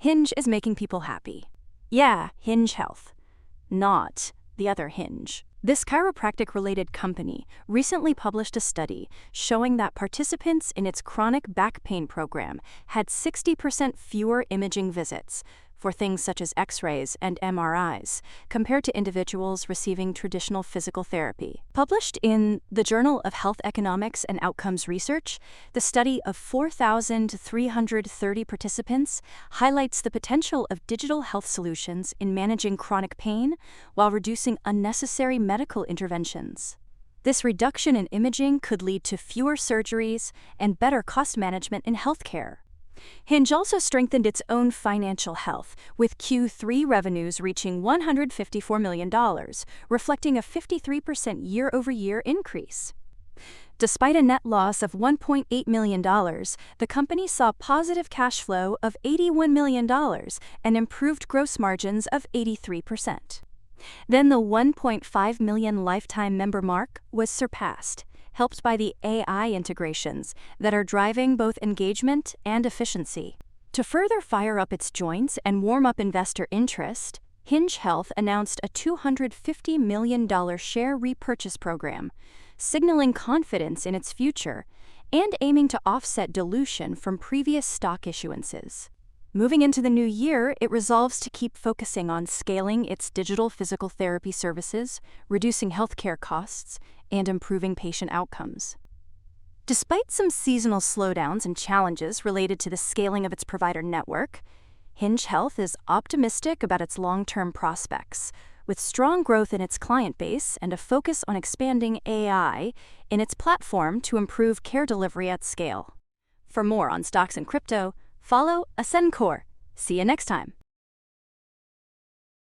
Hinge is making people happy. Yeah, Hinge Health. Not the other Hinge. This chiropractic-related company recently published a study showing that participants in its chronic back pain program had 60% fewer imaging visits for things such as X-rays and MRIs compared to individuals receiving traditional physical therapy. Published in the Journal of Health Economics and Outcomes Research, the study of 4,330 participants highlights the potential of digital health solutions in managing chronic pain while reducing unnecessary medical interventions. This reduction in imaging could lead to fewer surgeries and better cost management in healthcare. Hinge also strengthened its own financial health, with Q3 revenues reaching $154 million, reflecting a 53% year-over-year increase. Despite a net loss of $1.8 million, the company saw positive cash flow of $81 million and improved gross margins of 83%. Then the 1.5 million lifetime member mark was surpassed, helped by the AI integrations that are driving both engagement and efficiency. To further fire up its joints and warm up investor interest, Hinge Health announced a $250 million share repurchase program, signaling confidence in its future and aiming to offset dilution from previous stock issuances. Moving into the new year, it resolves to keep focusing on scaling its digital physical therapy services, reducing healthcare costs, and improving patient outcomes. Despite some seasonal slowdowns and challenges related to the scaling of its provider network, Hinge Health is optimistic about its long-term prospects, with strong growth in its client base and a focus on expanding AI in its platform to improve care delivery at scale. For more on stocks and crypto, follow Ascencore. See you next time.